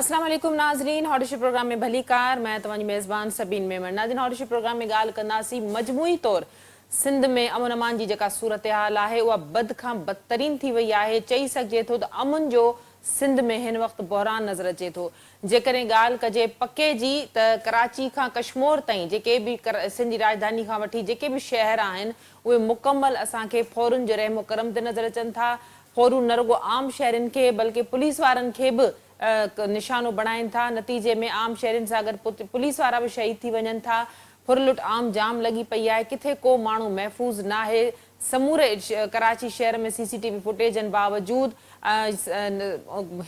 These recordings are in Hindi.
अस्सलाम वालेकुम नाज़रीन, हॉरिश प्रोग्राम में भली कार मैं तव्हांजी मेज़बान सबीन मेमन। नाज़रीन, हॉरिश प्रोग्राम में ॻाल्हि कंदासीं मजमूई तौर सिंध में अमन अमान जी जेका सूरत हाल आहे उहा बद खां बदतरीन थी वई आहे। चई सघिजे थो त अमन जो सिंध में हिन वक़्तु बहरान नज़र अचे थो। जेकॾहिं ॻाल्हि कजे पके जी त कराची खां कश्मीर ताईं जेके बि सिंध जी राजधानी खां वठी जेके बि शहर आहिनि उहे मुकमल असांखे फौरन जो रहमो करम ते नज़र अचनि था। फौरून न रुगो आम शहरनि खे बल्कि पुलिस वारनि खे बि निशानो बणाइनि था। नतीजे में आम शहरनि सां गॾु पुलिस वारा बि शहीद थी वञनि था। फुरलुट आम जाम लॻी पई आहे। किथे को माण्हू महफ़ूज़ न आहे। समूरे कराची शहर में CCTV फुटेजनि बावजूद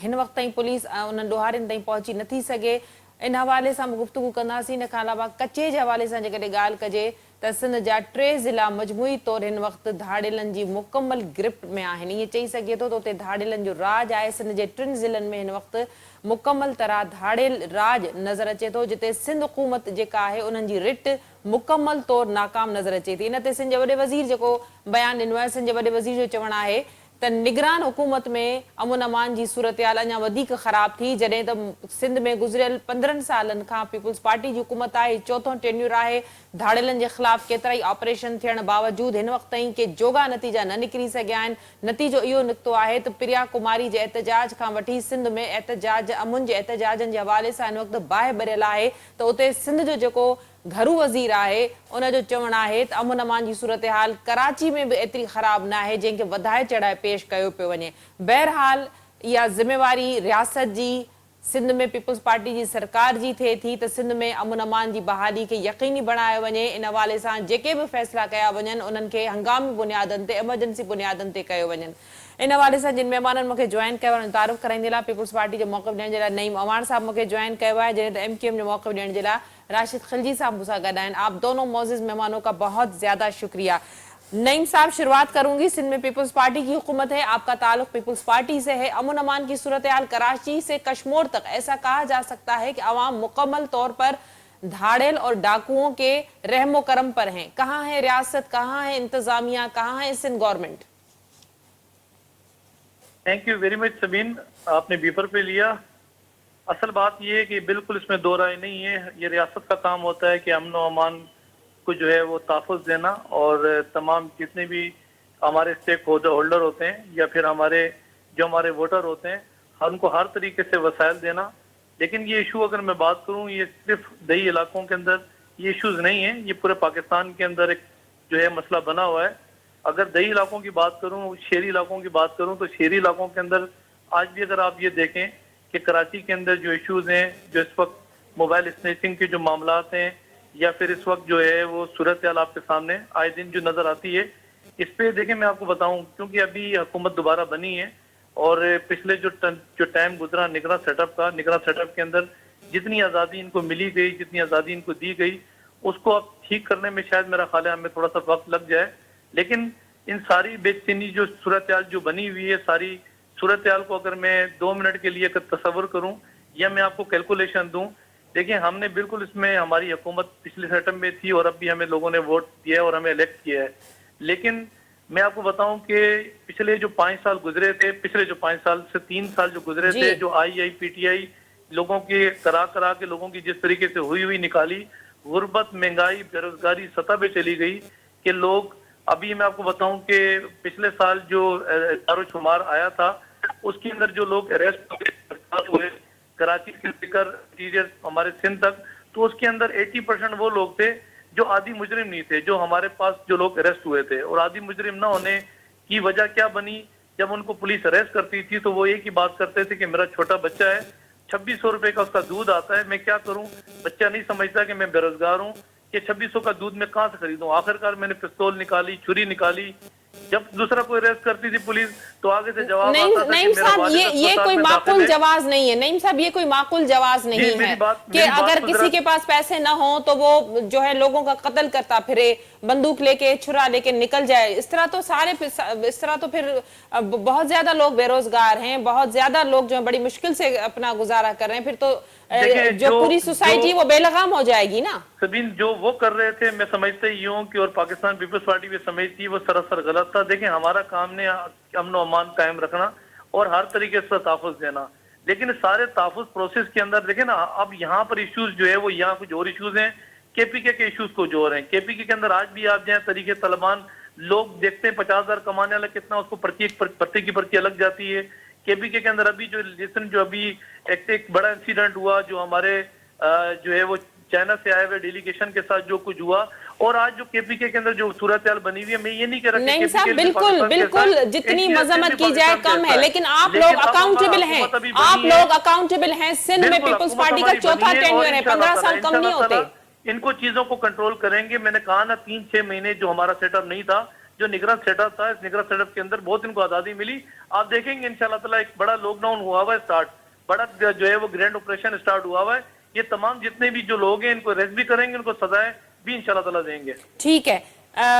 हिन वक़्त ताईं पुलिस उन्हनि ॾोहारियुनि ताईं पहुची नथी सघे। इन हवाले सां गुफ़्तगू कंदासीं। इन खां अलावा कचे जे हवाले सां जेकॾहिं ॻाल्हि कजे त सिंध जा 3 ज़िला मजमूई तौर हिन वक़्तु धाड़ेलनि जी मुकमल गिरफ़्त में आहिनि। ईअं चई सघे थो त उते धाड़ेलनि जो राज आहे। सिंध जे 3 ज़िलनि में हिन वक़्तु मुकमल तरह धाड़ेल राज नज़र अचे थो, जिते सिंध हुकूमत जेका आहे उन्हनि जी रिट मुकमल तौर नाकाम नज़र अचे थी। इन ते सिंध जे वॾे वज़ीर जेको बयानु ॾिनो आहे, सिंध जे वॾे वज़ीर जो चवणु आहे त निगरान हुकूमत में अमन अमान जी सूरत हाल अञा वधीक ख़राब थी, जॾहिं त सिंध में गुज़िरियल 15 सालनि खां पीपुल्स पार्टी जी हुकूमत आहे। चौथों टेन्यूर आहे। धाड़ेलनि जे ख़िलाफ़ केतिरा ई ऑपरेशन थियण बावजूद हिन वक़्त ताईं के जोगा नतीजा न निकिरी सघिया आहिनि। नतीजो इहो निकितो आहे त प्रिया कुमारी जे एहतजाज खां वठी सिंध में एहतजाज अमुन जे एहतजाजनि जे हवाले सां हिन वक़्तु बाहि भरियल आहे त उते सिंध जो जेको घरू वज़ीर आहे उन जो चवणु आहे त अमन अमान जी सूरत हाल कराची में बि एतिरी ख़राब न आहे जंहिंखे वधाए चढ़ाए पेश कयो पियो वञे। बहरहाल इहा ज़िम्मेवारी रियासत जी सिंध में पीपुल्स पार्टी जी सरकार जी थिए थी त सिंध में अमन अमान जी बहाली खे यकीनी बणायो वञे। इन हवाले सां जेके बि फ़ैसिला कया वञनि उन्हनि खे हंगामी बुनियादनि ते एमरजेंसी बुनियादनि ते कयो वञनि। इन हवाले सां जिन महिमाननि मूंखे जॉइन कयो आहे तारीफ़ कराईंदे लाइ पीपुल्स पार्टी जो मौक़िफ़ ॾियण जे लाइ नईम अवान साहब मूंखे जॉइन कयो आहे, जॾहिं त MQM जो मौक़िफ़ ॾियण जे लाइ राशिद खिलजी साहब मूंसां गॾु आहिनि। आप दोनों मोअज़्ज़िज़ मेहमानों का बहुत ज्यादा शुक्रिया। नईम साहब, शुरुआत करूंगी। सिंध में पीपुल्स पार्टी की हुकूमत है, आपका ताल्लुक पीपुल्स पार्टी से है। अमन अमान की सूरत हाल कराची से कश्मीर तक ऐसा कहा जा सकता है कि अवाम मुकम्मल तौर पर धाड़ेल और डाकुओं के रहमो करम पर हैं। कहाँ है रियासत, कहाँ है इंतजामिया, कहाँ है Sindh government? Thank you very much Sabeen, आपने बीपर पे लिया। असल बात यह है कि बिल्कुल इसमें दो राय नहीं है। ये रियासत का काम होता है कि अमन व अमान को जो है वो तहफ़्फ़ुज़ देना और तमाम जितने भी हमारे स्टेक होल्डर होते हैं या फिर हमारे वोटर होते हैं उनको हर तरीके से वसाइल देना। लेकिन ये इशू अगर मैं बात करूँ, ये सिर्फ दही इलाकों के अंदर ये इशूज़ नहीं है, ये पूरे पाकिस्तान के अंदर एक जो है मसला बना हुआ है। अगर दही इलाकों की बात करूं, शहरी इलाकों की बात करूं, तो शहरी इलाकों के अंदर आज भी अगर आप ये देखें कि कराची के अंदर जो इश्यूज हैं, जो इस वक्त मोबाइल स्नैचिंग के जो मामलात हैं या फिर इस वक्त जो है वो सूरत हाल आपके सामने आए दिन जो नजर आती है, इस पे देखें मैं आपको बताऊं, क्योंकि अभी हुकूमत दोबारा बनी है और पिछले जो टाइम गुजरा निगरान सेटअप के अंदर जितनी आज़ादी इनको मिली गई, जितनी आज़ादी इनको दी गई, उसको अब ठीक करने में शायद मेरा ख्याल है हमें थोड़ा सा वक्त लग जाए। लेकिन इन सारी बेचैनी जो सूरत हाल जो बनी हुई है, सारी सूरत हाल को अगर मैं 2 मिनट के लिए तस्वर करूं या मैं आपको कैलकुलेशन दूं, देखिए हमने बिल्कुल इसमें हमारी हुकूमत पिछले सेटअप में थी और अब भी हमें लोगों ने वोट दिया है और हमें इलेक्ट किया है। लेकिन मैं आपको बताऊं कि पिछले जो 5 साल गुजरे थे, पिछले जो 5 साल से 3 साल जो गुजरे थे, जो IIPTI लोगों के करा के लोगों की जिस तरीके से हुई निकाली, गुर्बत, महंगाई, बेरोजगारी सतह पे चली गई कि लोग, अभी मैं आपको बताऊं कि पिछले साल जो दारुशुमार आया था उसके अंदर जो लोग अरेस्ट हुए कराची से लेकर हमारे सिंध तक, तो उसके अंदर 80% वो लोग थे जो आदि मुजरिम नहीं थे, जो हमारे पास जो लोग अरेस्ट हुए थे। और आदि मुजरिम ना होने की वजह क्या बनी, जब उनको पुलिस अरेस्ट करती थी तो वो एक ही बात करते थे कि मेरा छोटा बच्चा है, 2600 रुपए का उसका दूध आता है, मैं क्या करूं। बच्चा नहीं समझता कि मैं बेरोजगार हूं, कि 2600 का दूध मैं कहां से खरीदूं। आखिरकार मैंने पिस्तौल निकाली, छुरी निकाली। जब दूसरा कोई अरेस्ट करती थी पुलिस तो आगे से जवाब आता था नईम साहब, ये कोई माकूल जवाब नहीं है। नईम साहब, ये कोई माकूल जवाब नहीं है कि अगर किसी के पास पैसे ना हो तो वो जो है लोगों का कत्ल करता फिरे, बंदूक लेके, छुरा लेके निकल जाए। इस तरह तो फिर बहुत ज्यादा लोग बेरोजगार हैं, बहुत ज्यादा लोग जो है बड़ी मुश्किल से अपना गुजारा कर रहे हैं। फिर तो जो पूरी सोसाइटी वो बेलगाम हो जाएगी ना। सबीन, जो वो कर रहे थे मैं समझता ही हूँ कि और पाकिस्तान पीपल्स पार्टी भी समझती है वो सरासर गलत था। देखें, हमारा काम ने अमन अमान कायम रखना और हर तरीके से तहफ़्फ़ुज़ देना। लेकिन सारे तहफ़्फ़ुज़ प्रोसेस के अंदर देखें ना, अब यहाँ पर इश्यूज जो है वो यहाँ कुछ और इश्यूज हैं, केपीके के इश्यूज कुछ और हैं। केपीके के अंदर आज भी आप जाए तरीके तालिबान, लोग देखते हैं 50,000 कमाने वाला कितना, उसको प्रति की पर्ची अलग जाती है। केपीके के अंदर अभी जो अभी एक बड़ा इंसिडेंट हुआ, जो हमारे जो है वो चाइना से आए हुए डेलीगेशन के साथ जो कुछ हुआ, और आज जो केपीके के अंदर जो सूरत हाल बनी हुई है, मैं ये नहीं कह रहा नहीं साहब, बिल्कुल बिल्कुल, जितनी मजम्मत की जाए कम है, लेकिन आप लोग अकाउंटेबल हैं, आप लोग अकाउंटेबल हैं। सिंध में पीपल्स पार्टी का चौथा टेन्योर है, 15 साल कम नहीं होते। इनको चीजों को कंट्रोल करेंगे। मैंने कहा ना, 3-6 महीने जो हमारा सेटअप नहीं था, जो निगरान सेटअप था, इस निगरान सेटअप के अंदर बहुत इनको आजादी मिली। आप देखेंगे इंशाल्लाह ताला एक बड़ा लॉकडाउन हुआ हुआ है स्टार्ट, बड़ा जो है वो ग्रैंड ऑपरेशन स्टार्ट हुआ हुआ है। ये तमाम जितने भी जो लोग हैं इनको अरेस्ट भी करेंगे, उनको सजाएं भी इंशाल्लाह ताला देंगे। ठीक है।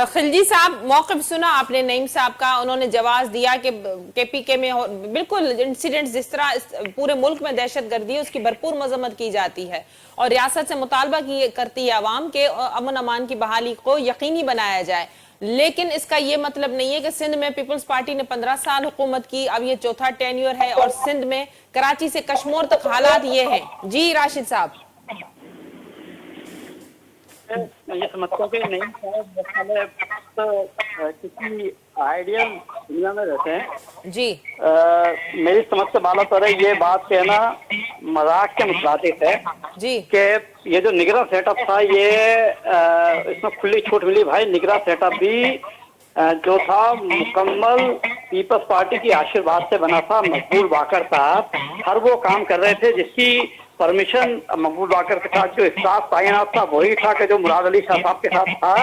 खिलजी साहब, मौक़िफ़ सुना आपने नईम साहब का, उन्होंने जवाब दिया कि केपीके में बिल्कुल इंसिडेंट्स जिस तरह पूरे मुल्क में दहशत गर्दी है उसकी भरपूर मजम्मत की जाती है और रियासत से मुतालबा करती है आवाम के अमन अमान की बहाली को यकीनी बनाया जाए, लेकिन इसका ये मतलब नहीं है कि सिंध में पीपल्स पार्टी ने 15 साल हुकूमत की, अब ये चौथा टेन्योर है और सिंध में कराची से कश्मीर तक हालात ये हैं। जी राशिद साहब। मैं ये समझता हूँ कि नहीं तो किसी आइडियल दुनिया में रहते हैं जी। मेरी समझ से बाला तर ये बात कहना मजाक के मुताबिक है जी कि ये जो निगरा सेटअप था ये इसमें खुली छूट मिली। भाई निगरा सेटअप भी जो था मुकम्मल पीपल्स पार्टी की आशीर्वाद से बना था। मकबूल बाकर साहब हर वो काम कर रहे थे जिसकी परमिशन मकबूल बाकर के साथ जो स्टाफ तैनात था वही था कि जो मुराद अली शाह साहब के साथ था।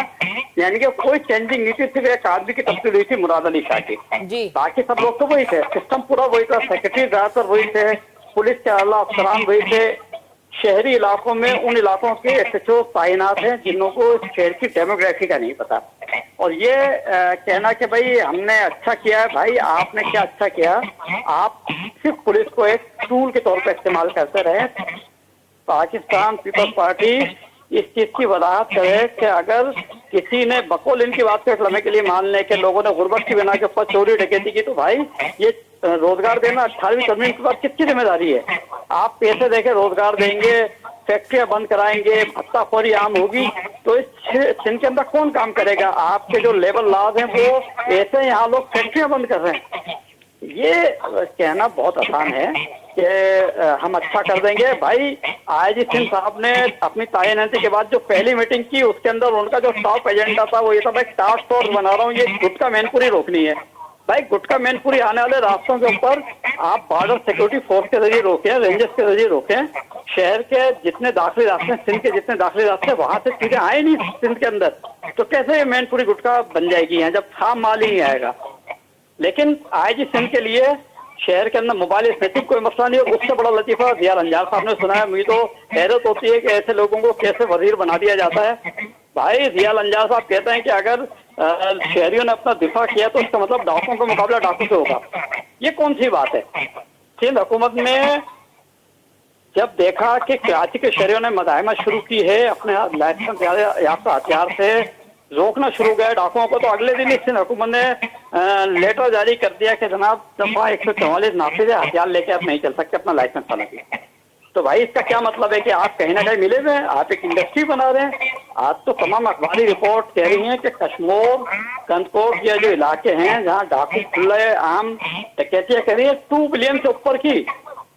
यानी कि कोई चेंजिंग नहीं थी, सिर्फ एक आदमी की तब्दीली हुई थी मुराद अली शाह की, बाकी सब लोग तो वही थे। सिस्टम पूरा वही था, सेक्रेटरी ज्यादातर वही थे, पुलिस के आला अफसरान वही थे। शहरी इलाकों में उन इलाकों के SHO तैनात हैं जिन्हों को शहर की डेमोग्राफी का नहीं पता। और ये कहना कि भाई हमने अच्छा किया है, भाई आपने क्या अच्छा किया, आप सिर्फ पुलिस को एक टूल के तौर पर इस्तेमाल करते रहे। पाकिस्तान पीपल्स पार्टी इस चीज की वजाहत करे कि अगर किसी ने बकौल इनकी बात को एक लम्हे के लिए मान ले कि लोगों ने गुर्बत की बिना के ऊपर चोरी डकैती की, तो भाई ये रोजगार देना 18वीं तरमीम के बाद किसकी जिम्मेदारी है? आप पैसे देके रोजगार देंगे, फैक्ट्रियां बंद कराएंगे, भत्ताखोरी आम होगी, तो इस सिंध के अंदर कौन काम करेगा? आपके जो लेबर लॉज हैं वो ऐसे यहाँ लोग फैक्ट्रियां बंद कर रहे हैं। ये कहना बहुत आसान है कि हम अच्छा कर देंगे। भाई IG सिंह साहब ने अपनी तैनाती के बाद जो पहली मीटिंग की उसके अंदर उनका जो टॉप एजेंडा था वो ये था, भाई टास्क फोर्स बना रहा हूँ, ये गुटखा मैनपुरी रोकनी है। भाई गुटखा मैनपुरी आने वाले रास्तों के ऊपर आप बॉर्डर सिक्योरिटी फोर्स के जरिए रोकें, रेंजर्स के जरिए रोकें। शहर के जितने दाखिली रास्ते, सिंध के जितने दाखिली रास्ते, वहां से चीजें आए नहीं सिंध के अंदर, तो कैसे ये मैनपुरी गुटखा बन जाएगी यहाँ जब खाम माल ही नहीं आएगा? लेकिन IG सिंध के लिए शहर के अंदर मोबाइल स्मैचिंग कोई मसला नहीं है। उससे बड़ा लतीफा जिया रंजान साहब ने सुनाया। मुझे तो हैरत होती है कि ऐसे लोगों को कैसे वजीर बना दिया जाता है। भाई जिया रंजान साहब कहते हैं कि अगर शहरियों ने अपना दिफा किया तो इसका मतलब डाकुओं का मुकाबला डाकू से होगा। ये कौन सी बात है? सिंध हुकूमत ने जब देखा कि कराची के शहरियों ने मज़ाहमत शुरू की है, अपने लाइसेंस याफ्ता हथियार से रोकना शुरू गए डाकुओं को, तो अगले दिन सिंध हुकूमत ने लेटर जारी कर दिया कि जनाब दफा 144 नाफिज है, हथियार लेके आप नहीं चल सकते, अपना लाइसेंस बना दिया। तो भाई इसका क्या मतलब है कि आप कहीं ना कहीं मिले हुए हैं, आप एक इंडस्ट्री बना रहे हैं। आज तो तमाम अखबारी रिपोर्ट कह रही हैं कि कश्मीर कंदकोट ये जो इलाके हैं जहाँ डाकू खुले आम डकैतियां कर रही है, 2 बिलियन से ऊपर की,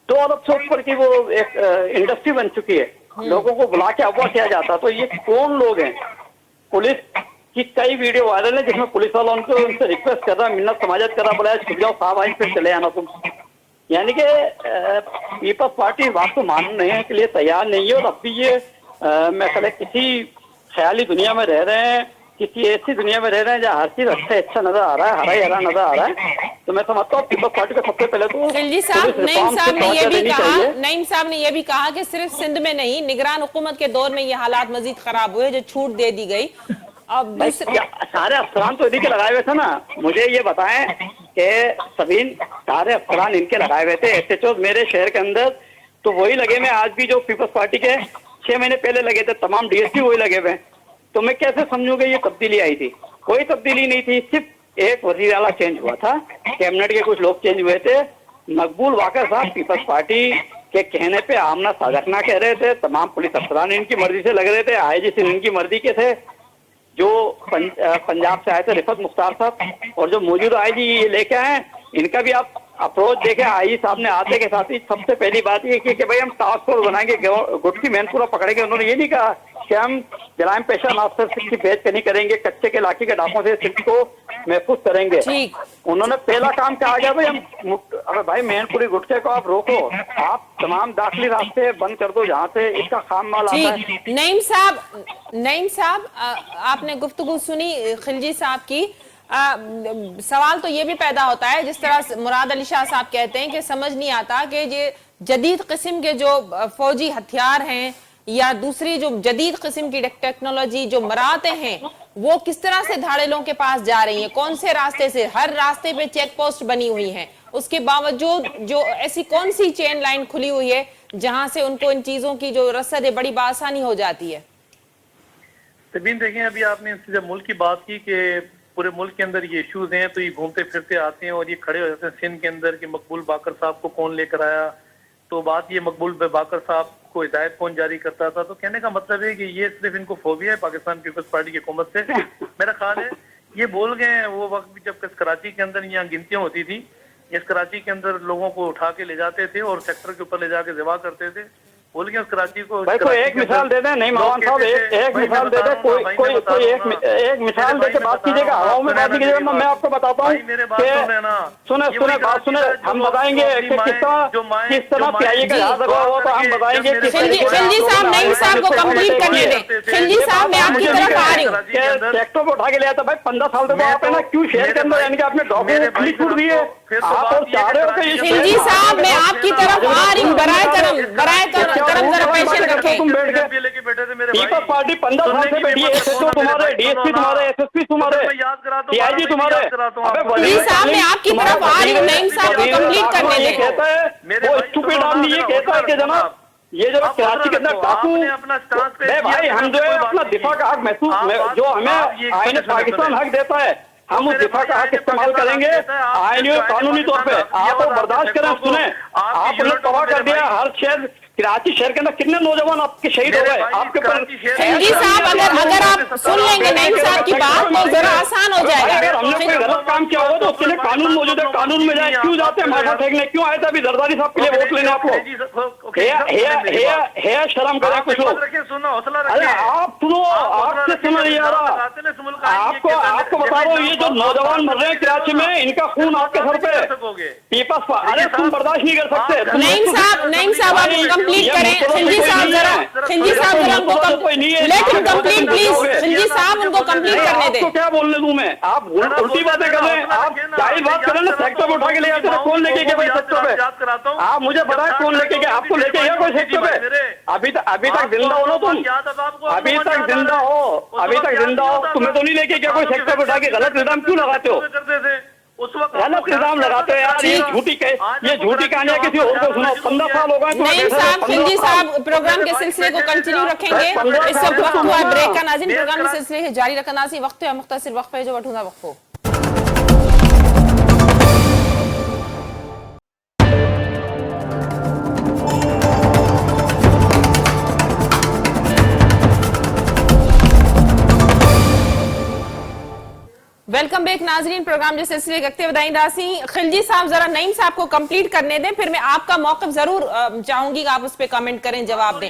2 अरब से ऊपर की वो एक इंडस्ट्री बन चुकी है। लोगों को बुला के अगवा किया जाता। तो ये कौन लोग हैं? पुलिस की कई वीडियो वायरल है जिसमें पुलिस वाला उनसे रिक्वेस्ट कर रहा है, मिन्नत समाजत कर रहा, बोला छुप जाओ साहब, आज फिर चले आना तुम। यानी कि पीपल्स पार्टी बात को मानने के लिए तैयार नहीं है। और अब भी ये मैं कहता किसी ख्याली दुनिया में रह रहे हैं, किसी ऐसी दुनिया में रह रहे हैं जहाँ हर चीज अच्छा नजर आ रहा है, हरा ही हरा नजर आ रहा है। तो मैं समझता हूँ पीपल्स पार्टी का सबसे पहले तो नईम साहब ने यह भी कहा कि सिर्फ सिंध में नहीं, निगरान हुकूमत के दौर में ये हालात मजीद खराब हुए जो छूट दे दी गई। अब सारे अफसरान तो इन्हीं के लगाए हुए थे ना। मुझे ये बताएं कि सबीन सारे अफसरान इनके लगाए हुए थे, SHO मेरे शहर के अंदर तो वही लगे हुए। आज भी जो पीपल्स पार्टी के 6 महीने पहले लगे थे तमाम DSP वही लगे हुए। तो मैं कैसे समझूंगा ये तब्दीली आई थी? कोई तब्दीली नहीं थी, सिर्फ एक वजीर आला चेंज हुआ था, कैबिनेट के कुछ लोग चेंज हुए थे, मकबूल वाकर साहब पीपल्स पार्टी के कहने पे आमना साधकना कह रहे थे, तमाम पुलिस अफसरान इनकी मर्जी से लग रहे थे, आईजी सिंह इनकी मर्जी के थे, जो पंजाब से आए थे रिफत मुख्तार साहब, और जो मौजूदा आईजी ये लेके आए इनका भी आप अप्रोच देखे। आईजी साहब ने आते के साथ ही सबसे पहली बात ये की कि भाई हम टास्क फोर्स बनाएंगे, गुटकी मैनपुरा पकड़ेंगे। उन्होंने ये नहीं कहा कि हम जलाम पेशा मास्टर सिंह की बेच नहीं करेंगे, कच्चे के इलाके के डाकों से सिंह को महफूज करेंगे। उन्होंने पहला काम कहा गया भाई हम, अरे भाई मैनपुरी गुटके को आप रोको, आप तमाम दाखिली रास्ते बंद कर दो जहाँ से इसका खाम माल आता है। नईम साहब आपने गुफ्तगू सुनी खिलजी साहब की। सवाल तो ये भी पैदा होता है, जिस तरह मुराद अली शाह साहब कहते हैं कि समझ नहीं आता कि ये जदीद किस्म के जो फौजी हथियार हैं या दूसरी जो जदीद किस्म की टेक्नोलॉजी जो मराते हैं वो किस तरह से धाड़ेलों के पास जा रही हैं, कौन से रास्ते से। हर रास्ते पे चेक पोस्ट बनी हुई है, उसके बावजूद जो ऐसी कौन सी चेन लाइन खुली हुई है जहां से उनको इन चीजों की जो रसद है बड़ी बासानी हो जाती है। तबीन देखें, अभी आपने जब मुल्क की बात की कि पूरे मुल्क के अंदर ये इश्यूज हैं, तो ये घूमते फिरते आते हैं और ये खड़े हो जाते हैं सिंध के अंदर कि मकबूल बाकर साहब को कौन लेकर आया। तो बात ये मकबूल बाकर साहब को हिदायत कौन जारी करता था। तो कहने का मतलब है कि ये सिर्फ इनको फोबिया है पाकिस्तान पीपल्स पार्टी की हुकूमत से। मेरा ख्याल है ये भूल गए हैं वो वक्त भी जब कराची के अंदर यहाँ गिनतियां होती थी, इस कराची के अंदर लोगों को उठा के ले जाते थे और सेक्टर के ऊपर ले जाके ज़िबा करते थे। बोल गए उस कराची को। भाई कोई एक मिसाल दे दें, नहीं मामान साहब एक मिसाल दे दे, कोई एक मिसाल दे के बात कीजिएगा, हवाओं में बात कीजिएगा। मैं आपको बताता हूँ, सुने बात सुने, हम बताएंगे कि किस तरह प्याई का याद रखा हो, तो हम बताएंगे। खिलजी साहब नईम साहब को कंप्लीट करने दें। खिलजी साहब मैं आपकी तरफ आ रही हूँ। ट्रैक्टर को उठा के ले आता भाई 15 साल से, तो आप है ना क्यों शहर के अंदर यानी कि आपने डॉक्यूमेंट खुली छूट दी है, आप और चाह रहे हो कि खिलजी साहब मैं आपकी तरफ आ रही हूँ, बराए करम जरा पेशेंस रखें। तुम बैठ गए पीपल्स पार्टी 15 साल से बैठी है, एसएचओ तुम्हारे, डीएसपी तुम्हारे, एसएसपी तुम्हारे, डीआईजी तुम्हारे। खिलजी साहब मैं आपकी तरफ आ रही हूँ, नईम साहब को कंप्लीट करने दें। कहता है वो स्टूपिड आदमी ये कहता है कि जनाब ये जो कराची के अंदर डाकू, भाई हम जो है अपना दिफा का हक महसूस, जो हमें आईने पाकिस्तान हक देता है, हम उस दिफा का हक इस्तेमाल करेंगे आईनी और कानूनी तौर पे। आप वो बर्दाश्त करें। सुने, आपने तबाह कर दिया हर शहर, कराची शहर के अंदर कितने नौजवान आपके शहीद हो गए आपके पर। खिलजी साहब अगर आप सुन लेंगे नईम साहब की बात तो जरा आसान हो जाएगा। अगर हमने कोई गलत काम किया होगा तो उसके लिए कानून मौजूद है, कानून में जाए। क्यों जाते हैं माथा फेंकने, क्यों आए थे अभी जरदारी साहब के लिए वोट लेने आप लोग? है शर्म करें कुछ लोग। अरे आप सुनो, आपसे सुना नहीं आ रहा। आपको बता रहा हूँ, ये जो नौजवान मर रहे हैं कराची में, इनका खून आपके सर पे। पीपल्स, अरे तुम बर्दाश्त नहीं कर सकते। नईम साहब आप कंप्लीट करें। खिलजी साहब जरा उनको let him complete please. Khilji साहब उनको कंप्लीट करने दें। आपको क्या बोलने दूं मैं? आप उल्टी बातें कर रहे हैं। आप जाहिर बात करें ना, सेक्टर पे उठा के ले जाते हैं। कौन लेके गया भाई सेक्टर पे? आप मुझे बताएं कौन लेके गया? आपको लेके गया कोई सेक्टर पे? अभी तक जिंदा हो ना तुम, अभी तक जिंदा हो, तुम्हें तो नहीं लेके गया कोई सेक्टर पे उठा के। गलत इल्जाम क्यों लगाते हो? गलत इल्जाम लगाते हो यार, ये झूठी कहानियां किसी और को सुनाओ। 15 साल हो गए। नईम साहब, खिलजी साहब प्रोग्राम के सिलसिले को कंटिन्यू रखेंगे। इस वक्त हुआ ब्रेक का नाज़रीन, प्रोग्राम के सिलसिले जारी रखना नाज़रीन। वक्त है मुख्तसर वक्फे जो वठूंदा वक्फो। वेलकम बैक नाजरीन, प्रोग्राम जो सिलसिले रखते बताई खिलजी साहब जरा नईम साहब को कंप्लीट करने दें, फिर मैं आपका मौक़िफ़ जरूर चाहूंगी कि आप उस पर कमेंट करें, जवाब दें।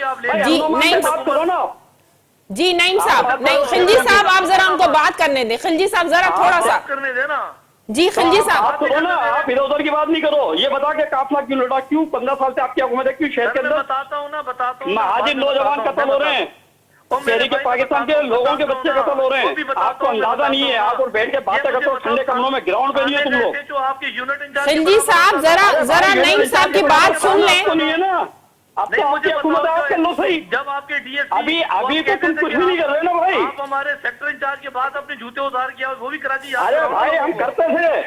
जी नईम साहब, खिलजी साहब आप जरा उनको बात करने दें। खिलजी साहब जरा थोड़ा सा करने देना। जी खिलजी साहब आप इधर उधर की बात नहीं करो। ये बता के काफिला क्यों लौटा, क्यों 15 साल से आपकी हुकूमत है, क्यों शहर के अंदर बताता हूँ आज नौजवान कत्ल हो रहे हैं, शहरी के पाकिस्तान के लोगों के बच्चे कत्ल हो रहे हैं। आपको अंदाजा नहीं है, आप और बैठ के बातें करते हो ठंडे कमरों में, ग्राउंड पे नहीं है तुम लोग। खिलजी साहब जरा नईम साहब की बात सुन लें। नहीं है ना, अब तो आपकी हुकूमत है, आप कर लो सही। जब आपके डीएसपी अभी तो तुम कुछ भी नहीं कर रहे ना भाई। आप हमारे सेक्टर इंचार्ज के बाद अपने जूते उतार किया, वो भी कराची। अरे भाई हम करते थे,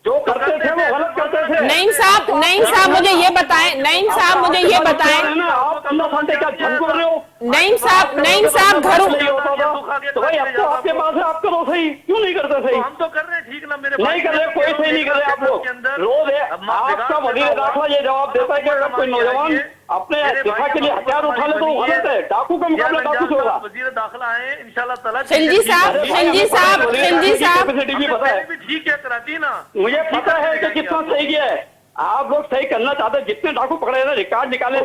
जो करते थे वो गलत करते थे। नईम साहब मुझे ये बताएं, नईम साहब मुझे ये बताएं, आप 15 घंटे का झूठ बोल रहे हो। नईम साहब घरों तो भाई अब तो आपके पास है, आप करो सही, क्यों नहीं करते सही? हम तो कर रहे हैं ठीक ना मेरे नहीं कर रहे, कोई सही नहीं कर रहे आप लोग। रोज है आपका वजीर दाखिला ये जवाब देता है कि अगर कोई नौजवान अपने दिफा के लिए हथियार उठा ले तो वो गलत है। डाकू का मुकाबला डाकू से होगा। वजीर दाखिला आए इंशाल्लाह ताला। खिलजी साहब भी पता है, ठीक है कराती ना, मुझे पता है कि कितना सही किया है। आप लोग सही करना चाहते हैं, जितने डाकू पकड़े ना रिकॉर्ड निकाले,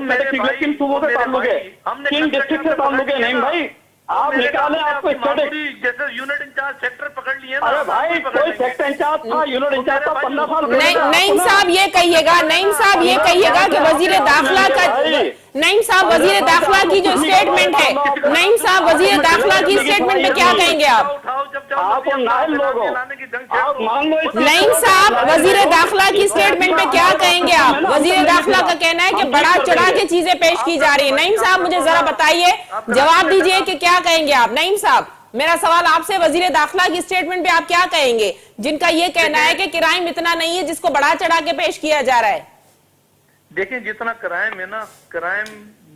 किन सूबों से ताल्लुक है, किन डिस्ट्रिक्ट से ताल्लुक है? नहीं भाई आप निकाले, आपको जैसे यूनिट इंचार्ज सेक्टर पकड़ लिए ना। अरे भाई कोई सेक्टर इंचार्ज था, यूनिट इंचार्ज था, 15 साल। नईम साहब ये कहिएगा, नईम साहब ये कहिएगा कि वजीर दाखिला का, नईम साहब वजीर दाखिला की जो स्टेटमेंट है, नईम साहब वजीर दाखिला की स्टेटमेंट पे क्या कहेंगे आप? आप नाइल लोग हो, आप मान लो। नईम साहब वजीर दाखिला की स्टेटमेंट पे क्या कहेंगे आप? वजीर दाखिला का कहना है कि बड़ा चढ़ा के चीजें पेश की जा रही है। नईम साहब मुझे जरा बताइए, जवाब दीजिए कि क्या कहेंगे आप? नईम साहब मेरा सवाल आपसे, वजीर दाखिला की स्टेटमेंट पे आप क्या कहेंगे, जिनका ये कहना है कि क्राइम इतना नहीं है जिसको बढ़ा चढ़ा के पेश किया जा रहा है? देखिए जितना क्राइम है ना, क्राइम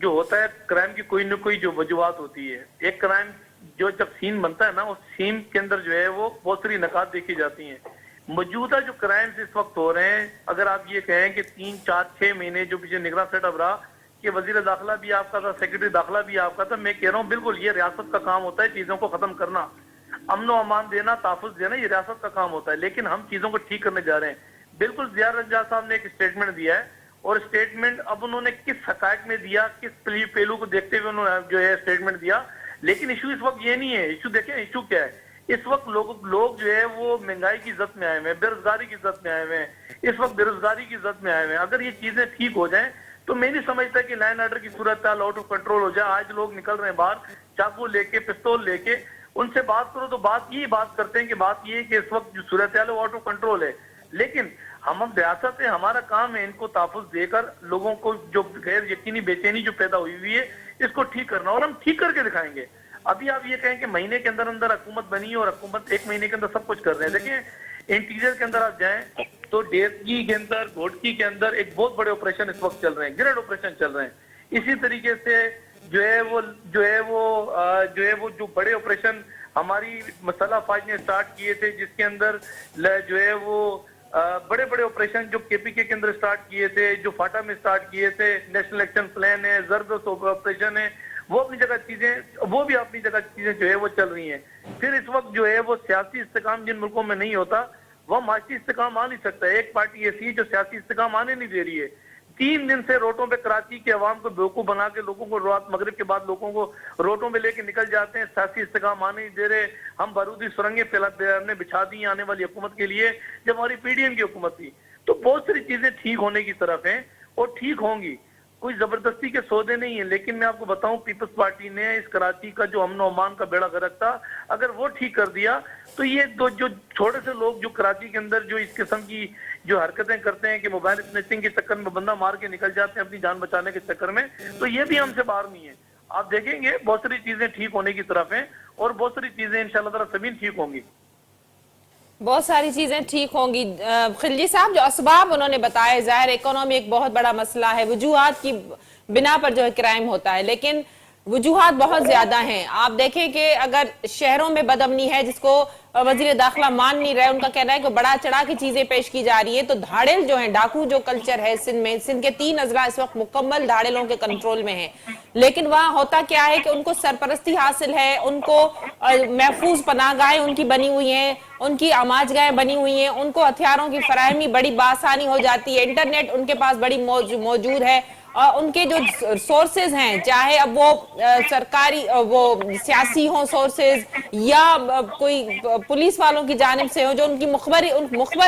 जो होता है, क्राइम की कोई न कोई जो वजूहत होती है। एक क्राइम जो जब सीन बनता है ना, उस सीन के अंदर जो है वो बहुत सारी नकात देखी जाती हैं। मौजूदा जो क्राइम्स इस वक्त हो रहे हैं, अगर आप ये कहें कि 3, 4, 6 महीने जो पीछे निगरान सेटअप रहा कि वजीर दाखिला भी आपका था, सेक्रेटरी दाखिला भी आपका था, मैं कह रहा हूँ बिल्कुल ये रियासत का काम होता है चीजों को खत्म करना, अमन व अमान देना, ताफुज देना, ये रियासत का काम होता है। लेकिन हम चीजों को ठीक करने जा रहे हैं। बिल्कुल ज़िया रंजान साहब ने एक स्टेटमेंट दिया है, और स्टेटमेंट अब उन्होंने किस हकायक में दिया, किस पहलू को देखते हुए उन्होंने जो है स्टेटमेंट दिया। लेकिन इशू इस वक्त ये नहीं है। इशू देखें, इशू क्या है इस वक्त? लोग जो है वो महंगाई की इज्जत में आए हुए हैं, बेरोजगारी की इज्जत में आए हुए हैं, इस वक्त बेरोजगारी की इज्जत में आए हुए हैं। अगर ये चीजें ठीक हो जाएं तो मैं नहीं समझता कि लाइन ऑर्डर की सूरत आउट ऑफ कंट्रोल हो जाए। आज लोग निकल रहे हैं बाहर चाकू लेके, पिस्तौल लेके, उनसे बात करो तो बात करते हैं कि बात ये है कि इस वक्त जो सूरत है वो आउट ऑफ कंट्रोल है। लेकिन हम रियासत है, हमारा काम है इनको ताफुज देकर लोगों को जो गैर यकीनी बेचैनी जो पैदा हुई है इसको ठीक करना, और हम ठीक करके दिखाएंगे। अभी आप ये कहें कि महीने के अंदर अंदर हुकूमत बनी है और हुकूमत 1 महीने के अंदर सब कुछ कर रहे हैं। देखिए इंटीरियर के अंदर आप जाएं तो डेरकी के अंदर, घोटकी के अंदर एक बहुत बड़े ऑपरेशन इस वक्त चल रहे हैं, ग्रेड ऑपरेशन चल रहे हैं। इसी तरीके से जो बड़े ऑपरेशन हमारी मसाला फाज ने स्टार्ट किए थे, जिसके अंदर जो है वो बड़े बड़े ऑपरेशन जो केपीके के अंदर स्टार्ट किए थे, जो फाटा में स्टार्ट किए थे, नेशनल एक्शन प्लान है, जबरदस्त ऑपरेशन है, वो अपनी जगह चीजें जो है वो चल रही हैं। फिर इस वक्त जो है वो सियासी इस्तेकाम जिन मुल्कों में नहीं होता वह माशी इस्तेकाम आ नहीं सकता है। एक पार्टी ऐसी है जो सियासी इस्तेकाम आने नहीं दे रही है। 3 दिन से रोडों पे कराची के अवाम को बेवकूफ बना के लोगों को रात मगरिब के बाद लोगों को रोडों पे लेके निकल जाते हैं, सियासी इस्तेकाम आने नहीं दे रहे। हम बारूदी सुरंगें हमने बिछा दी आने वाली हुकूमत के लिए, जब हमारी पीडीएम की हुकूमत थी। तो बहुत सारी चीजें ठीक होने की तरफ हैं और ठीक होंगी, कोई जबरदस्ती के सौदे नहीं है। लेकिन मैं आपको बताऊं, पीपल्स पार्टी ने इस कराची का जो अमन अमान का बेड़ा गर्क था, अगर वो ठीक कर दिया तो ये दो जो छोटे से लोग जो कराची के अंदर जो इस किस्म की जो हरकतें करते हैं कि मोबाइल स्नैचिंग के चक्कर में बंदा मार के निकल जाते हैं अपनी जान बचाने के चक्कर में, तो ये भी हमसे बाहर नहीं है। आप देखेंगे बहुत सारी चीजें ठीक होने की तरफ हैं और बहुत सारी चीजें इंशाल्लाह ताला सभी ठीक होंगी। बहुत सारी चीजें ठीक होंगी। खिलजी साहब जो असबाब उन्होंने बताए, जाहिर इकोनॉमी एक बहुत बड़ा मसला है, वजूहात की बिना पर जो है क्राइम होता है, लेकिन वजूहात बहुत ज्यादा हैं। आप देखें कि अगर शहरों में बदअमनी है जिसको वजीर दाखिला मान नहीं रहे, उनका कहना है कि बड़ा चढ़ा की चीजें पेश की जा रही है, तो धाड़ेल जो है, डाकू जो कल्चर है सिंध में, सिंध के 3 अजला इस वक्त मुकम्मल धाड़ेलों के कंट्रोल में है। लेकिन वहां होता क्या है कि उनको सरपरस्ती हासिल है, उनको महफूज पनाहगाहें उनकी बनी हुई हैं, उनकी आमाजगाहें बनी हुई हैं, उनको हथियारों की फराहमी बड़ी बासानी हो जाती है, इंटरनेट उनके पास बड़ी मौजूद है, और उनके जो सोर्सेज हैं, चाहे अब वो सरकारी वो सियासी हो सोर्सेज या कोई पुलिस वालों की जानिब से हो, जो उनकी मुखबर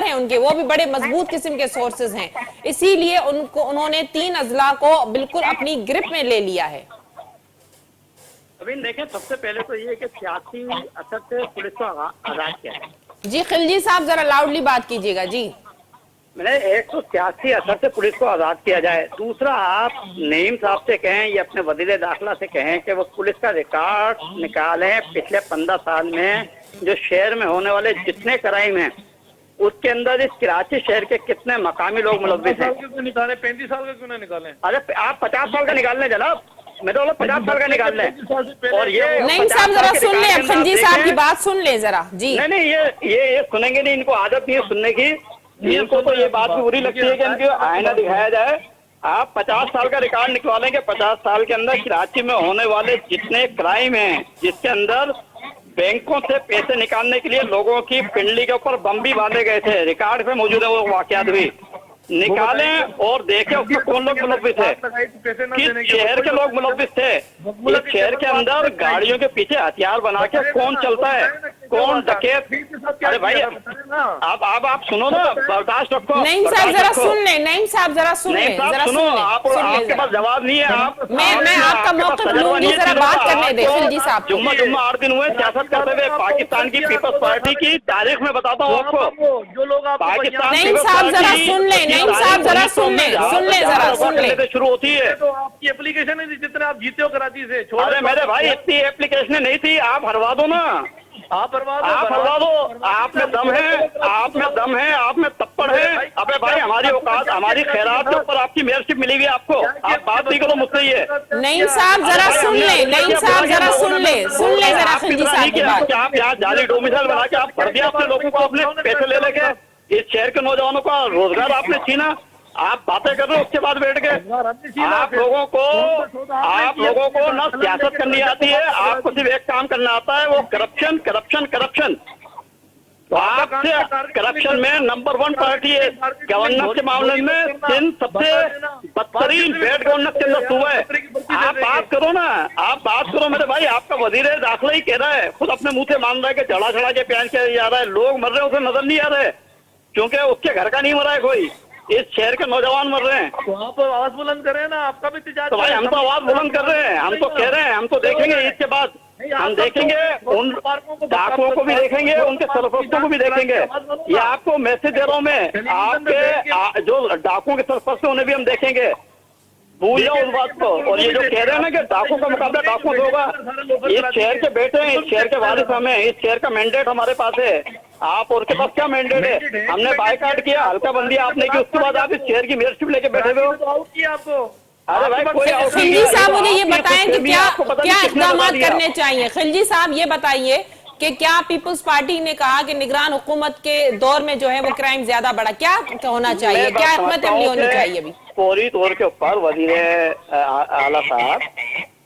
हैं उनके, वो भी बड़े मजबूत किस्म के सोर्सेज हैं। इसीलिए उन्होंने 3 अजला को बिल्कुल अपनी ग्रिप में ले लिया है। अभी देखें, सबसे पहले तो ये कि सियासी असर से पुलिस को आजाद किया है। जी खिलजी साहब जरा लाउडली बात कीजिएगा। जी मैंने एक तो सियासी असर से पुलिस को आजाद किया जाए, दूसरा आप नईम साहब से कहें या अपने वजीर दाखिला से कहें कि वो पुलिस का रिकॉर्ड निकालें पिछले 15 साल में जो शहर में होने वाले जितने क्राइम हैं उसके अंदर इस कराची शहर के कितने मकामी लोग मुलव्विस हैं। क्यों निकाले? 35 साल का क्यों ना निकाले? अरे आप 50 साल का निकाल लें जनाब, मैं तो 50 साल का निकाल लें। और ये नईम साहब जरा सुन ले, खिलजी साहब की बात सुन ले जरा जी। नहीं, ये सुनेंगे नहीं, इनको आदत नहीं है सुनने की। इनको तो ये बात भी बुरी लगती है कि इनको आईना दिखाया जाए। आप 50 साल का रिकॉर्ड निकालेंगे, 50 साल के अंदर कराची में होने वाले जितने क्राइम हैं, जिसके अंदर बैंकों से पैसे निकालने के लिए लोगों की पिंडली के ऊपर बम भी बांधे गए थे, रिकॉर्ड पे मौजूद है वो वाकयात भी, निकालें और देखें उसमें कौन लोग मुलव्विस है, किस शहर के लोग मुलव्विस थे। इस शहर के अंदर गाड़ियों के पीछे हथियार बना के कौन चलता है, कौन डकैत। अरे भाई आप सुनो ना, बर्दाश्त रखो। नईम साहब जरा सुन ले, नईम साहब जरा सुन ले, जरा सुनो, आपके पास जवाब नहीं है। आप मैं आपका मौक़िफ़ लूंगी, जरा बात करने दे खिलजी साहब। जुम्मा 8 दिन हुए सियासत करते हुए पाकिस्तान की पीपल्स पार्टी की तारीख में बताता हूँ आपको, जो लोग पाकिस्तान नईम साहब जरा सुन ले, नईम साहब जरा सुन ले, जरा सुन ले। शुरू होती है तो आपकी एप्लीकेशन है जितने आप जीते हो कराची से। अरे मेरे भाई इतनी एप्लीकेशन नहीं थी, आप हरवा दो ना, आप हरवा दो। आप में दम है, आप में तप्पड़ है। अबे भाई हमारी औकात, हमारी खैरात के ऊपर आपकी मेयरशिप मिली हुई है आपको, आप बात नहीं करो मुझसे ये। नईम साहब जरा सुन ले, नईम साहब जरा सुन ले जरा खिलजी साहब की बात। आप यहाँ जाली डोमिसाइल बना के आप भर दिया अपने लोगों को, आपने पैसे ले लेके इस शहर के नौजवानों का रोजगार आपने छीना। आप बातें कर रहे हो, उसके बाद बैठ के आप लोगों को ना सियासत करनी आती है, आपको सिर्फ एक काम करना आता है, वो करप्शन। तो आपसे करप्शन में नंबर 1 पार्टी है। गवर्नेंस के मामले में सिंध सबसे बदतरीन बैड गवर्नेंस के अंदर सूबा है। आप बात करो ना, आप बात करो मेरे भाई। आपका वजीर दाखिला ही कह रहा है, खुद अपने मुंह से मान रहा है कि जड़ा के पहन के जा रहा है, लोग मर रहे हैं उसे नजर नहीं आ रहे, क्योंकि उसके घर का नहीं मरा है कोई, इस शहर के नौजवान मर रहे हैं। तो आप आवाज बुलंद करें ना, आपका भी तिजारत। तो भाई हम तो आवाज बुलंद कर रहे हैं, हम तो कह रहे हैं, हम तो देखेंगे इसके बाद, हम देखेंगे उन डाकुओं को भी देखेंगे, उनके सरपरस्तों को भी देखेंगे। ये आपको मैसेज दे रहा हूँ मैं, आपके जो डाकुओं के सरपरस्त उन्हें भी हम देखेंगे, भूल जाओ उस बात को। और ये जो कह रहे हैं ना कि डाकू का मुकाबला डाकुओं से होगा, इस शहर के बेटे हैं, इस शहर के वारिस हमें, इस शहर का मैंडेट हमारे पास है। आप और के पास क्या मैंडेट है? हमने बायकाट किया, हल्का बंदी आपने की, उसके बाद आप इस शहर की मेयरशिप लेके बैठे हुए हो। आपको अरे भाई कोई खिलजी साहब मुझे ये बताएं कि क्या इक़दाम करने चाहिए। खिलजी साहब ये बताइए कि क्या पीपल्स पार्टी ने कहा कि निगरान हुकूमत के दौर में जो है वो क्राइम ज्यादा बढ़ा, क्या होना चाहिए, क्या हिकमत अमली होनी चाहिए? अभी फौरी तौर के ऊपर वजीर आला साहब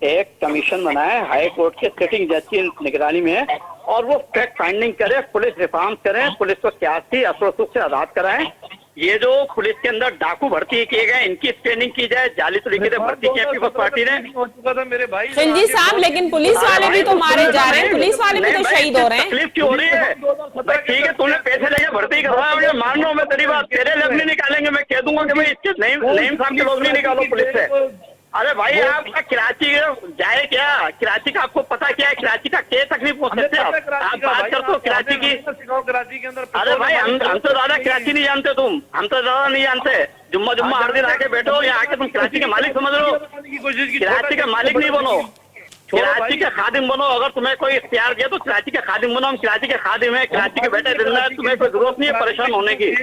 एक कमीशन बनाए हाई कोर्ट के सिटिंग जज की निगरानी में, और वो फैक्ट फाइंडिंग करे, पुलिस रिफॉर्म करें, पुलिस को सियासी असर से आजाद कराएं। ये जो पुलिस के अंदर डाकू भर्ती किए गए, इनकी ट्रेनिंग की जाए, जाली तरीके से भर्ती किया पीपल्स पार्टी ने। हो चुका था मेरे भाई खिलजी साहब, लेकिन पुलिस वाले भी तो मारे जा रहे हैं, पुलिस वाले भी तो शहीद हो रहे हैं। तकलीफ क्यों हो रही है? ठीक है, तुमने पैसे लेके भर्ती करवाया, मुझे मान रहा हूँ मैं तेरी बात, तेरे लोग नहीं निकालेंगे, मैं कह दूंगा कि भाई इसके नईम साहब के लोग नहीं निकालो पुलिस से। अरे भाई आपका कराची जाए क्या? कराची का आपको पता क्या है? कराची का क्या तकलीफ हो सकते हैं आप बात करते हो कराची की? कराची के अंदर अरे भाई हम तो ज्यादा कराची नहीं जानते, हम तो ज्यादा नहीं जानते। जुम्मा हर दिन आके बैठो, यहाँ आके तुम कराची के मालिक समझ रहे हो? कराची का मालिक नहीं बनो, कराची के खादिम बनो। अगर तुम्हें कोई इख्तियार दिया तो कराची के खादिम बनो। हम कराची के खादिम है, कराची के बेटे दिन रात, तुम्हें कोई जरूरत नहीं है परेशान होने की।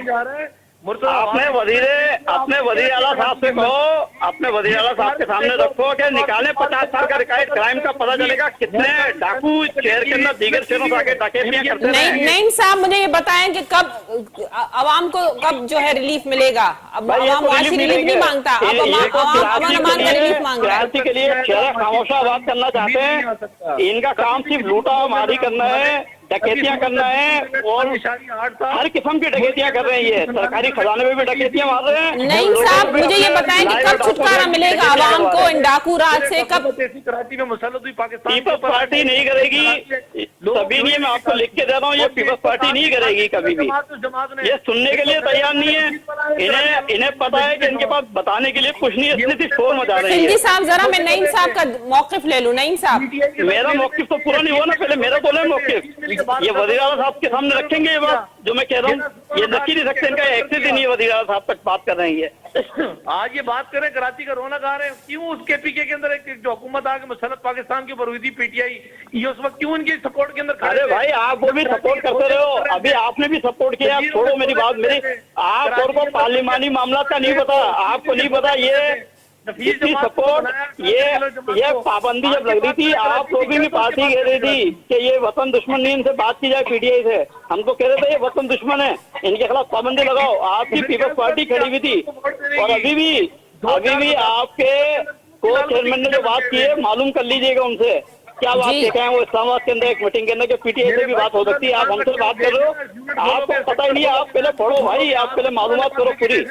अपने वजीर आला साहब से कहो, अपने वजीर आला साहब के सामने रखो कि निकालें 50 साल का रिकॉर्ड क्राइम का, पता चलेगा कितने डाकू शहर के अंदर दीगर शहरों से आके डकैतियां करते हैं। नईम साहब मुझे ये बताएं कि कब आवाम को कब जो है रिलीफ मिलेगा? अब आवाम वाशी रिलीफ नहीं मांगता, अब अमन का रिलीफ मांग रहा है। कराची के लिए शहर खामोशाबाद करना चाहते हैं, इनका काम सिर्फ लूटा मारी करना है, डकैतियां करना है, और हर किस्म की डकैतियां कर रहे हैं। सरकारी खजाने में भी डकैतियां मार रहे हैं। नईम साहब मुझे ये बताएं कि कब छुटकारा मिलेगा आवाम को इन डाकू राज से? कब कराची में मुसल्लत हुई पाकिस्तान पीपल्स पार्टी नहीं करेगी, सभी नहीं, मैं आपको लिख के दे रहा हूँ, ये पीपल्स पार्टी नहीं करेगी कभी भी। ये सुनने के लिए तैयार नहीं है, इन्हें पता है कि इनके पास बताने के लिए कुछ नहीं है, इसलिए सिर्फ शोर मचा रहे हैं। खिलजी साहब जरा मैं नईम साहब का मौकिफ ले लूं। नईम साहब मेरा मौकिफ तो पूरा नहीं हुआ ना, पहले मेरा बोले मौकिफ। ये वज़ीर आला साहब के सामने रखेंगे ये बात जो मैं कह रहा हूँ, ये रख ही नहीं सकते, इनका एक्सेस ही नहीं है वज़ीर आला साहब तक बात कर रहे हैं ये। आज ये बात करें कराची का रौनक आ रहे हैं, क्यों उस केपीके के अंदर एक जो हुकूमत आके मुसलत पाकिस्तान के ऊपर हुई थी पीटीआई, ये उस वक्त क्यों उनकी सपोर्ट के अंदर खड़े अरे थे? भाई आप वो भी सपोर्ट करते रहे हो, अभी आपने भी सपोर्ट किया। आप छोड़ो मेरी बात, मेरी आप और को पार्लिमानी मामला का नहीं पता, आपको नहीं पता ये जितनी सपोर्ट ये पाबंदी जब लग रही थी आप लोग भी पार्टी कह रही थी कि ये वतन दुश्मन नहीं, इनसे बात की जाए पीटीआई से। हम तो कह रहे थे ये वतन दुश्मन है, इनके खिलाफ पाबंदी लगाओ। आपकी पीपल्स पार्टी खड़ी हुई थी और अभी भी आपके को चेयरमैन ने जो बात की है मालूम कर लीजिएगा उनसे क्या बात जी। कहें। वो इस्लामाबाद के अंदर एक मीटिंग के अंदर के पीटीआई से भी बात हो सकती है, आप हमसे बात कर रहे हो, आपको पता ही नहीं है। आप पहले पढ़ो भाई, आप पहले मालूमात करो पूरी।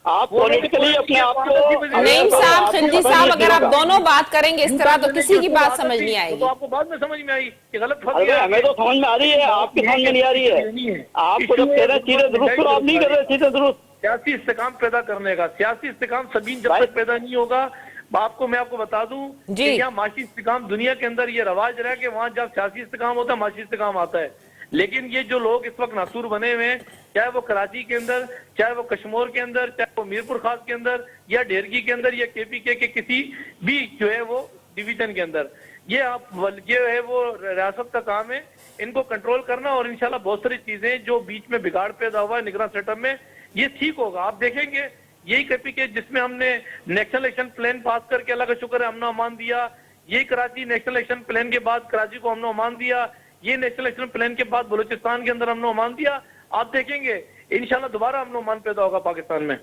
आप पॉलिटिकली अपने आप को नईम साहब, खिलजी साहब, अगर आप दोनों बात करेंगे इस तरह तो किसी की बात समझ नहीं तो आएगी। आपको बाद में समझ में आई कि गलत अरे हमें तो समझ में आ रही है, आपकी समझ में नहीं आ रही है। आपको जब कह रहे हैं चीजें दुरुस्त करो, आप नहीं कर रहे चीजें दुरुस्त। सियासी इस्तेकाम पैदा करने का, सियासी इस्तेकाम सभी जब तक पैदा नहीं होगा, मैं आपको बता दूं जी। कि यहाँ माशी इस्तेकाम दुनिया के अंदर ये रवाज रहा है कि वहाँ जब सियासी इस्तेकाम होता है माशी इस्तेकाम आता है। लेकिन ये जो लोग इस वक्त नासूर बने हुए हैं, चाहे वो कराची के अंदर, चाहे वो कश्मीर के अंदर, चाहे वो मीरपुर खास के अंदर, या डेरगी के अंदर, या केपीके के किसी भी जो है वो डिवीजन के अंदर, ये है वो रियासत का काम है इनको कंट्रोल करना। और इंशाल्लाह बहुत सारी चीजें जो बीच में बिगाड़ पैदा हुआ है निगरान सेटअप में, ये ठीक होगा। आप देखेंगे यही केपीके जिसमें हमने नेशनल एक्शन प्लान पास करके अल्लाह का शुक्र है अमन अमान दिया, यही कराची नेशनल एक्शन प्लान के बाद कराची को अमन अमान दिया, ये नेशनल एक्शन प्लान के बाद बलूचिस्तान के अंदर अमन अमान दिया। आप देखेंगे इंशाल्लाह दोबारा अमन अमान पैदा होगा पाकिस्तान में।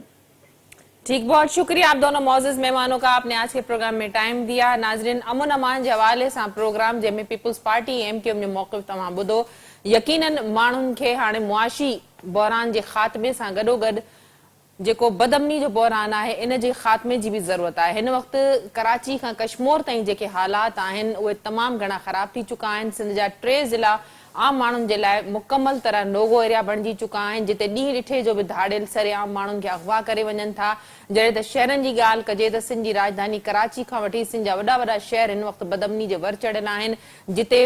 ठीक, बहुत शुक्रिया आप दोनों मौजूद मेहमानों का, आपने आज के प्रोग्राम में टाइम दिया। नाजरीन, अमन अमान जे हवाले सां प्रोग्राम जंहिंमें पीपल्स पार्टी एमक्यूएम जो मौक़िफ़ तव्हां ॿुधो, यकीनन माण्हुनि खे हाणे मुआशी बहरान जे ख़ात्मे सां गॾोगॾु जेको बदअमनी जो बहरान आहे इन जे ख़ात्मे जी बि ज़रूरत आहे। हिन वक़्तु कराची खां कश्मीर ताईं जेके हालात आहिनि उहे तमामु घणा ख़राब थी चुका आहिनि। सिंध जा 3 ज़िला आम माण्हुनि जे लाइ मुकमल तरह नोगो एरिया बणिजी चुका आहिनि, जिते ॾींहुं ॾिठे जो बि धाड़ियल सरेआम माण्हुनि खे अगवा करे वञनि था। जॾहिं त शहरनि जी ॻाल्हि कजे त सिंध जी राजधानी कराची खां वठी सिंध जा वॾा वॾा शहर हिन वक़्तु बदअमनी जे वर चढ़ियल आहिनि, जिते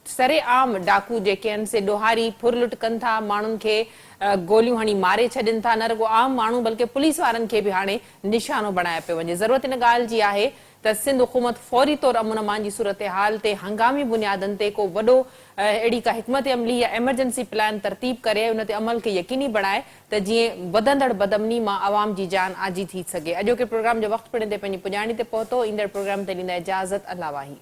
सरेआम डाकू जेके आहिनि से ॾोहारी फुरलुट कनि था, माण्हुनि खे गोलियूं हणी मारे छॾनि था। न रुगो आम माण्हू बल्कि पुलिस वारनि खे बि हाणे निशानो बणायो पियो वञे। ज़रूरत इन ॻाल्हि जी आहे त सिंध हुकूमत फौरी तौर अमन अमान जी सूरत हाल ते हंगामी बुनियादनि ते को वॾो अहिड़ी का हिकमत अमली या एमरजेंसी प्लान तरतीब करे उन ते अमल खे यकीनी बणाए त जीअं वधंदड़ बदअमनी मां आवाम जी जान आजी थी सघे। अॼोके प्रोग्राम जो वक़्तु पिण ते पंहिंजी पुॼाणी ते पहुतो। ईंदड़ प्रोग्राम ते ॾींदा इजाज़त। अल्लाह वाही।